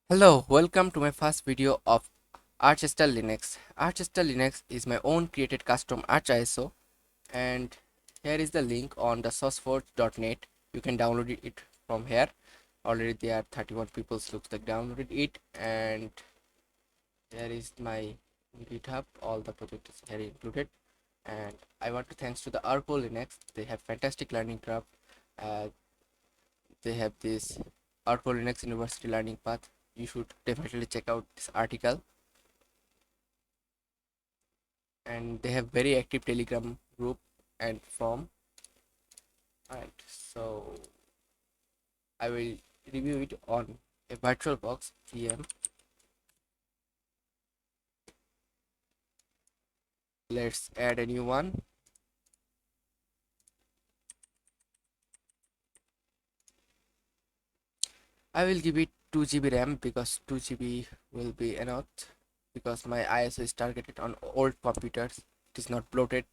Hello, welcome to my first video of Archester Linux. Archester Linux is my own created custom Arch ISO, and here is the link on the sourceforge.net. You can download it from here. Already there are 31 people looks like downloaded it, and here is my GitHub. All the project is here included, and I want to thanks to the Arco Linux. They have fantastic learning curve. Uh, they have this Arco Linux University learning path. You should definitely check out this article, and they have very active telegram group and form. Alright, so I will review it on a VirtualBox VM. Let's add a new one. I will give it 2 GB RAM because 2 GB will be enough, because my ISO is targeted on old computers. It is not bloated.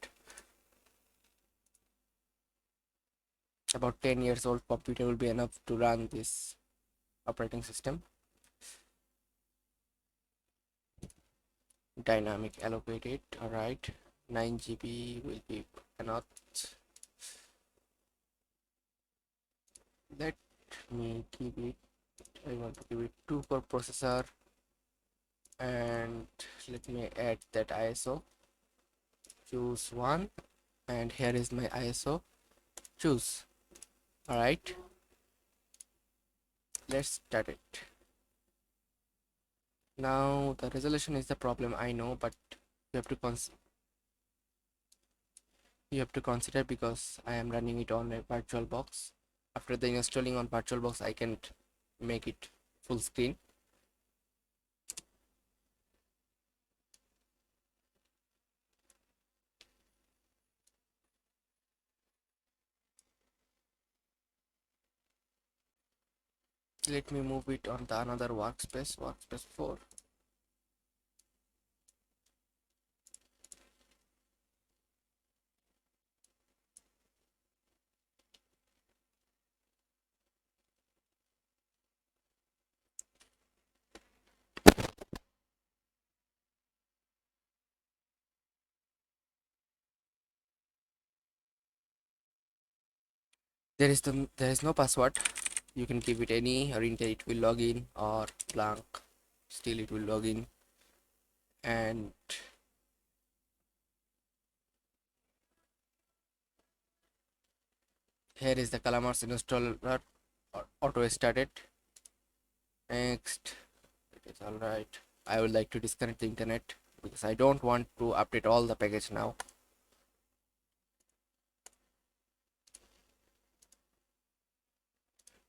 About 10 years old computer will be enough to run this operating system. Dynamic allocated. Alright, 9 GB will be enough. Let me give it, I want to give it 2 core processor, and let me add that ISO. Choose one, and here is my ISO. Choose. Alright, let's start it. Now the resolution is the problem, I know, but you have to consider because I am running it on a VirtualBox. After the installing on VirtualBox, I can make it full screen. Let me move it on the another workspace 4. There is no password. You can give it any, or it will log in, or blank, still it will log in. And here is the Calamars installer, auto started. Next, it is all right. I would like to disconnect the internet because I don't want to update all the package now.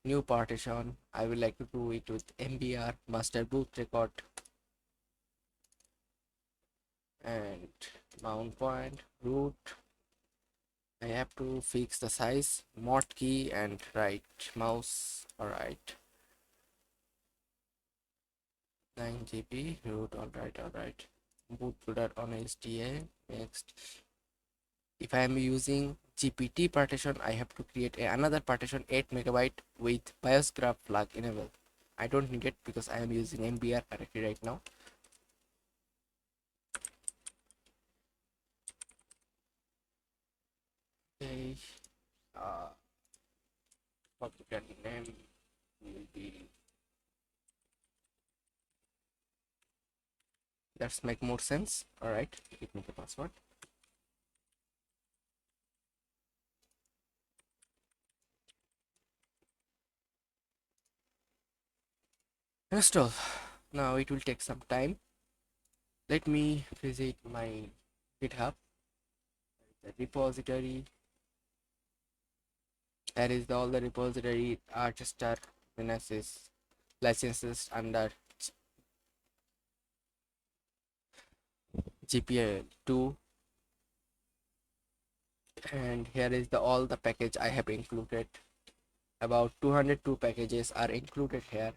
New partition, I would like to do it with mbr master boot record, and mount point root. I have to fix the size, mod key, and right mouse. Alright, 9 GB root. Alright. Bootloader on HDA. Next, if I am using GPT partition, I have to create another partition 8 MB with BIOS graph flag enabled. I don't need it because I am using MBR correctly right now. Okay, computer name will be, let's make more sense. Alright, give me the password. Install. Now it will take some time. Let me visit my GitHub, the repository. There is all the repository Archester Linux licenses under GPL 2, and here is all the package I have included. About 202 packages are included here.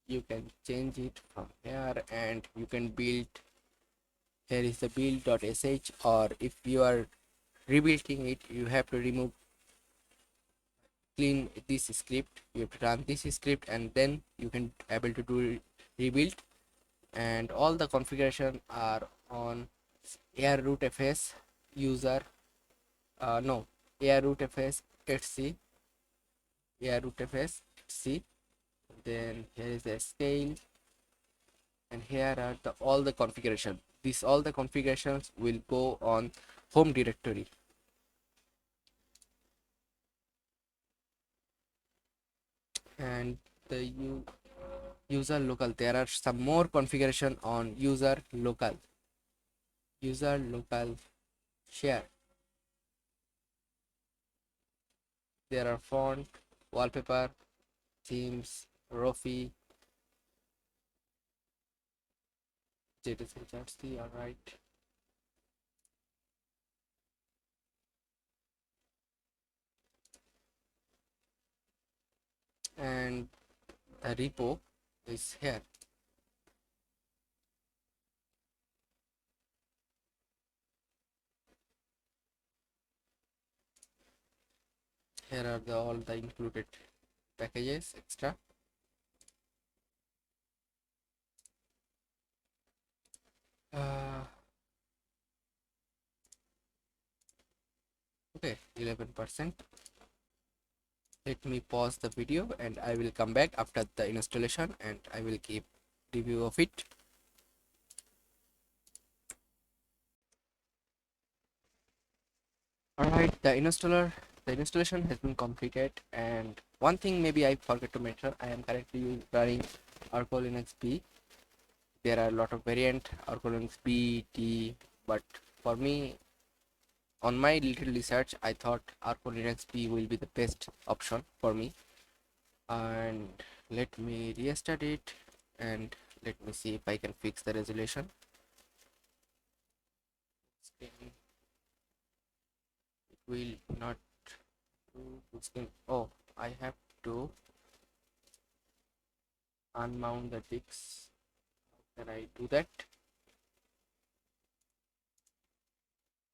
You can change it from here, and you can build. Here is the build.sh, or if you are rebuilding it, you have to remove clean this script, you have to run this script, and then you can able to do rebuild. And all the configuration are on AirRootFS user, no, AirRootFS etc, AirRootFS etc. Then here is the scale, and here are the all the configuration. This all the configurations will go on home directory. And the user local, there are some more configuration on user local share. There are font, wallpaper, themes, Rofi, JTC, all right. And the repo is here. Here are all the included packages extra. Okay, 11%. Let me pause the video and I will come back after the installation and I will keep review of it. Alright, the installation has been completed, and one thing maybe I forgot to mention, I am currently running Arco Linux B. There are a lot of variant Arco Linux B, T, but for me, on my little research, I thought Arco Linux B will be the best option for me. And let me restart it and let me see if I can fix the resolution. It will not do full screen. Oh, I have to unmount the discs. How can I do that?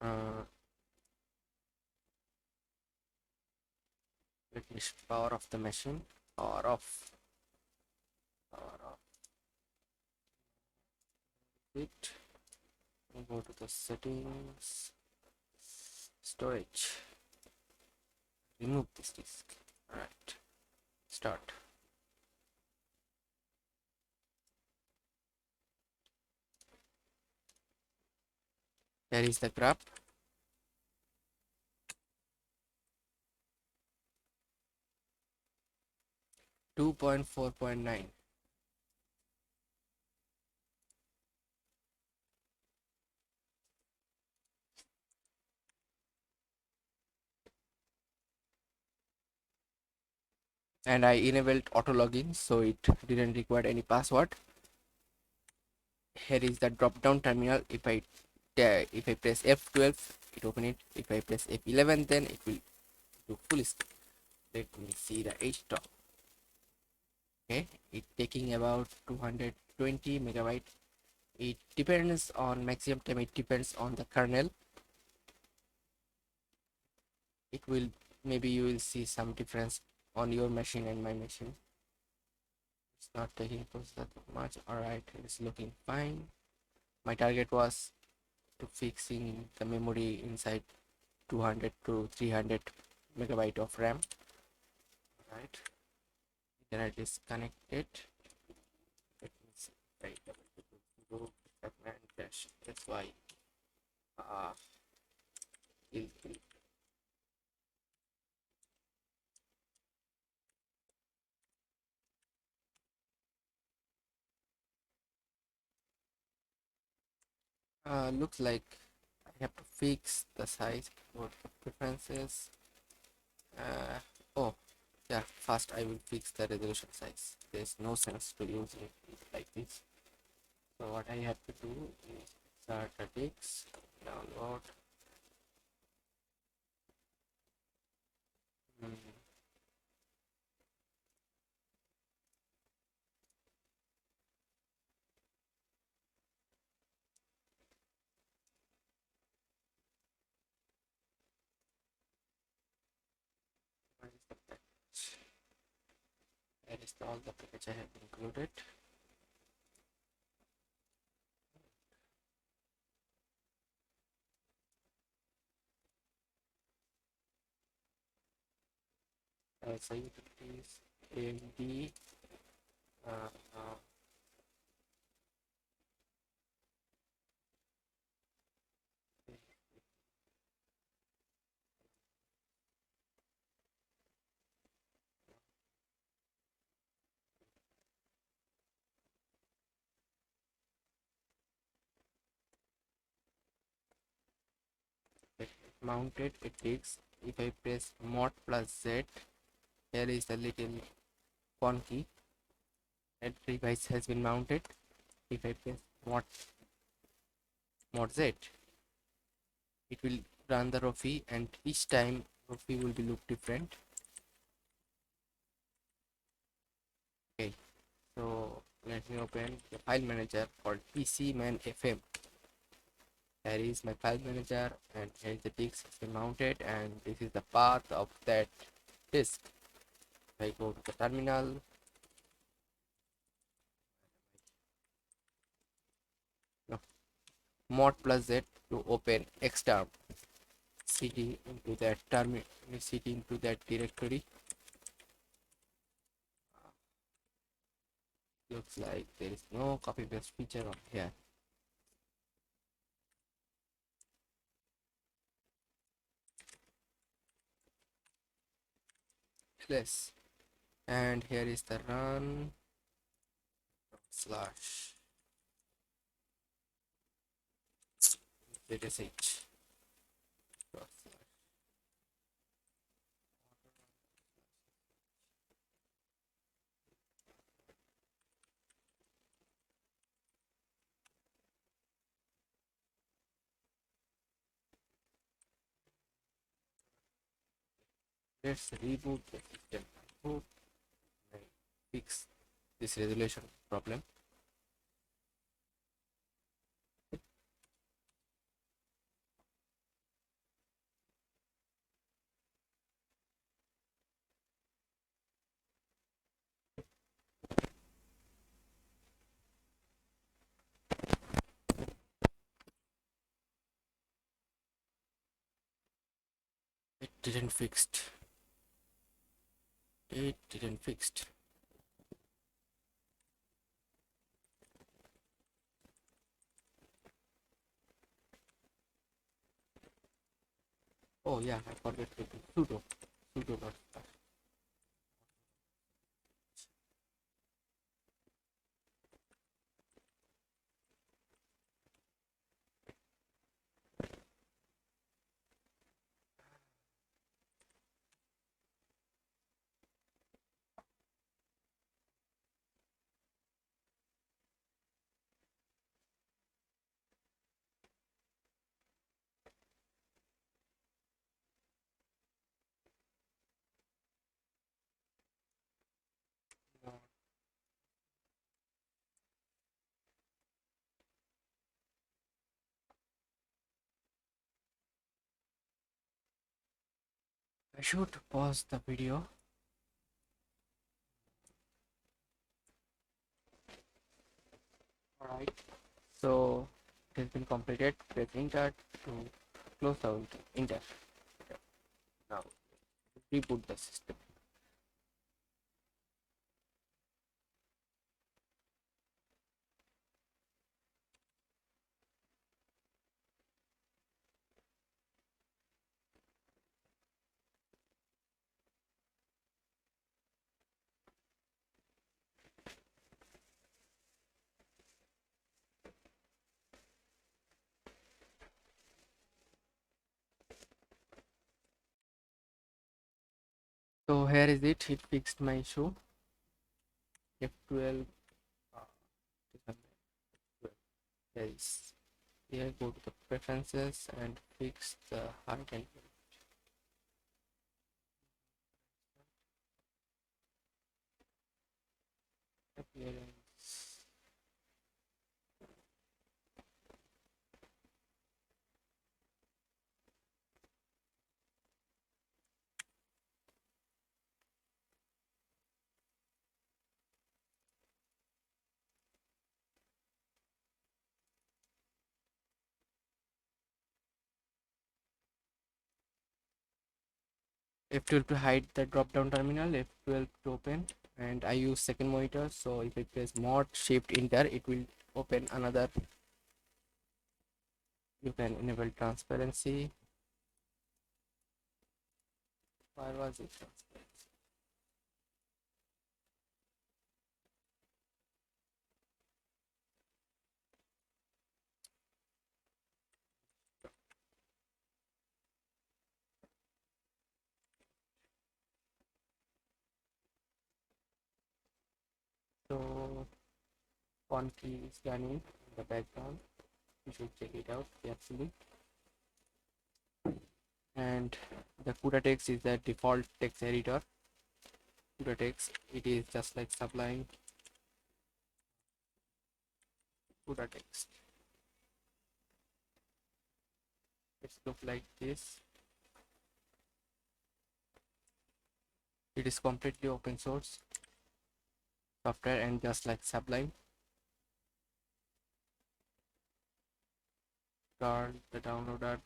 Uh, Let me power off the machine. Power off. Power off it. Go to the settings. Storage. Remove this disk. Alright. Start. Here is the graph. Two point 4.9. And I enabled auto login, so it didn't require any password. Here is the drop down terminal. If I press F12, it open it. If I press F11, then it will do full screen. Let me see the htop. Okay, it taking about 220 megabyte. It depends on maximum time, it depends on the kernel. It will, maybe you will see some difference on your machine and my machine. It's not taking close that much. Alright, it's looking fine. My target was to fixing the memory inside 200 to 300 megabyte of RAM. Right, then I disconnect it. Let me see. Right, go and cache. That's why it looks like I have to fix the size. Go to preferences. Oh yeah, first I will fix the resolution size. There's no sense to using it like this. So what I have to do is start the disk, download. Mm, where is the pack? That is all the package I have included. So utilities AMD, uh, uh, mounted. It takes, if I press mod plus Z, here is the little pawn key. That device has been mounted. If I press mod Z, it will run the Rofi, and each time Rofi will be look different. Okay, so let me open the file manager called PCman FM. Here is my file manager, and here is the disk has been mounted, and this is the path of that disk. If I go to the terminal, no, mod plus Z to open xterm, cd into that terminal, cd into that directory. Looks like there is no copy paste feature on here. Yes, and here is the run slash zsh. Let's reboot the system. Hope I fix this resolution problem. It didn't fixed. It didn't fixed. Oh yeah, I forgot to do sudo dot slash. I should pause the video. Alright. So it has been completed. Press enter to close out enter. Now reboot the system. So here is it. It fixed my issue. F12. Yes. Here go to the preferences and fix the hard and appearance. F12 to hide the drop down terminal, F12 to open, and I use second monitor, so if I press mod shift enter it will open another. You can enable transparency. Why was it transparency? So font key is scanning in the background. You should check it out carefully. And the CUDA text is the default text editor. CUDA text, it is just like Sublime. CUDA text, it's look like this. It is completely open source software and just like Sublime. Start the downloader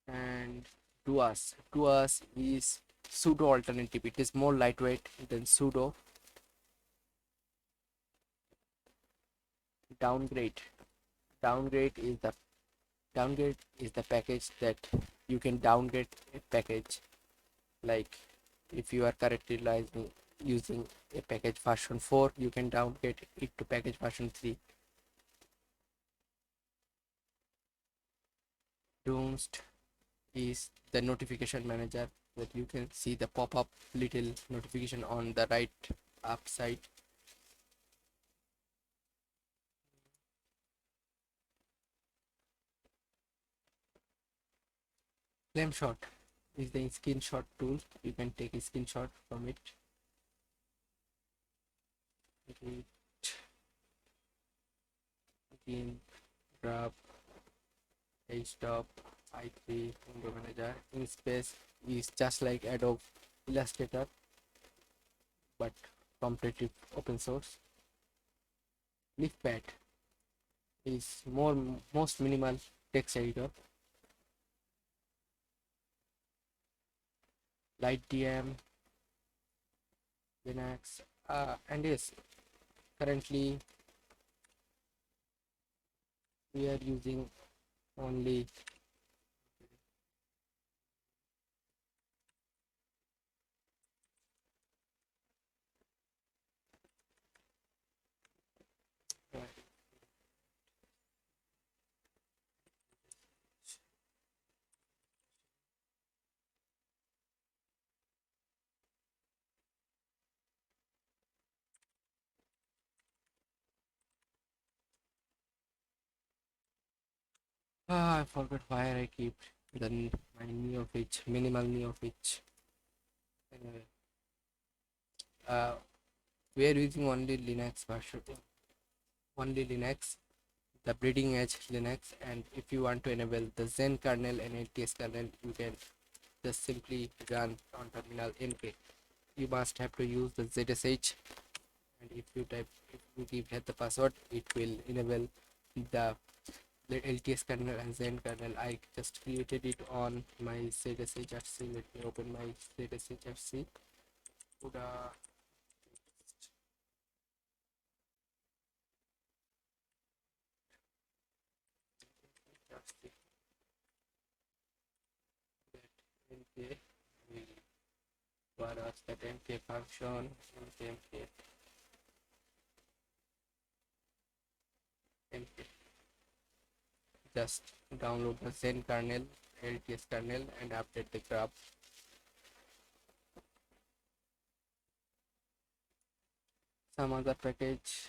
and Duas. Duas is sudo alternative. It is more lightweight than sudo. Downgrade. Downgrade is the downgrade is the package that you can downgrade a package. Like if you are currently using a package version 4, you can downgrade it to package version 3. Dunst is the notification manager that you can see the pop-up little notification on the right up side. Flameshot is the screenshot tool. You can take a screenshot from it. Again, grab HTOP i3 window manager. InSpace is just like Adobe Illustrator but completely open source. Leafpad is most minimal text editor. LightDM, Linux, and yes, currently we are using only I forgot why I keep my NeoFetch, minimal NeoFetch. Anyway, uh, we are using only Linux version, only Linux, the bleeding edge Linux, and if you want to enable the Zen kernel and LTS kernel, you can just simply run on terminal nk. You must have to use the ZSH, and if you give it the password, it will enable the LTS kernel and Zen kernel. I just created it on my ZSHFC. Let me open my ZSHFC. CUDA NK. We was that NK function, NK, NK. Just download the Zen kernel, LTS kernel, and update the graph. Some other package.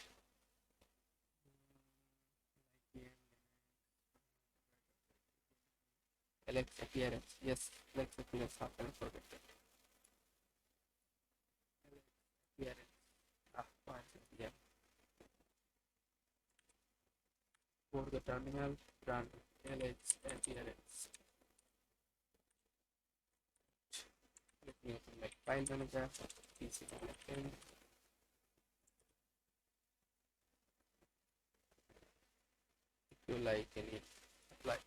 Alexa appearance. Yes, Alexa appearance. How can I forget that? Appearance. Yeah. For the terminal, run ls appearance. Let me open my file manager. PC connection. If you like any apply.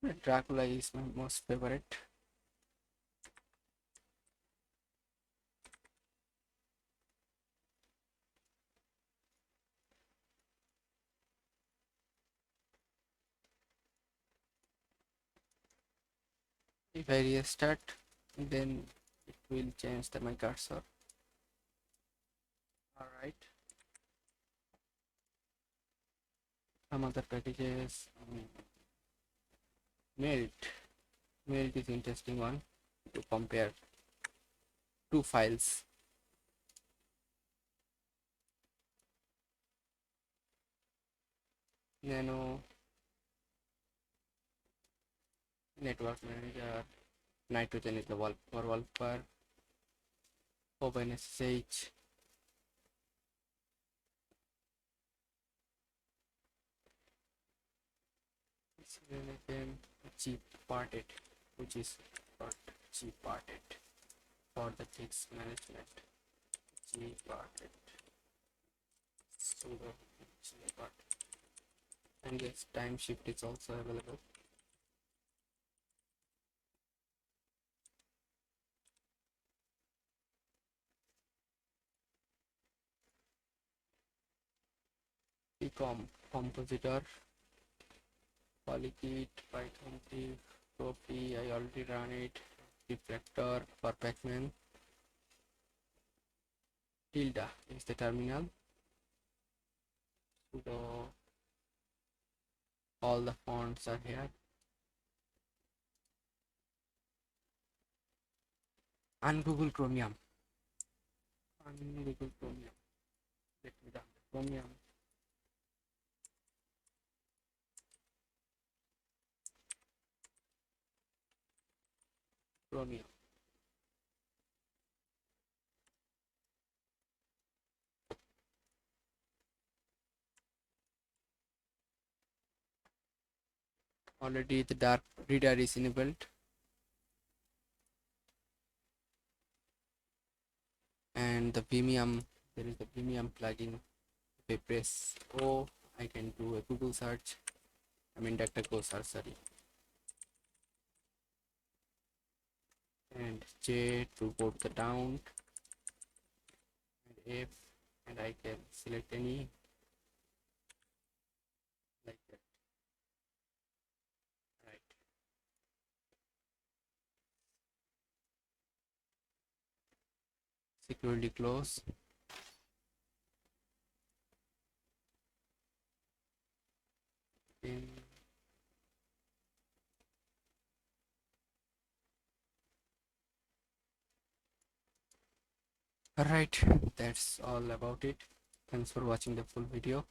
Dracula is my most favorite. If I restart, then it will change my cursor. Alright. Some other packages. Melt. Melt is interesting one to compare two files. Nano, network manager, nitrogen is the wallpaper, OpenSSH, G parted, which is part G parted for the text management. G parted, sudo G parted, and yes, time shift is also available. Ecom compositor, polykit, python 3, copy, I already ran it, reflector for pacman, tilde is the terminal, sudo, all the fonts are here, and Google Chromium, let me down the Chromium. Already the dark reader is enabled, and the Vimium, there is the Vimium plugin. If I press O, I can do a Google search. I mean DuckDuckGo search, sorry. And J to go to the down, and F, and I can select any, like that. Right. Securely close. In Alright, that's all about it. Thanks for watching the full video.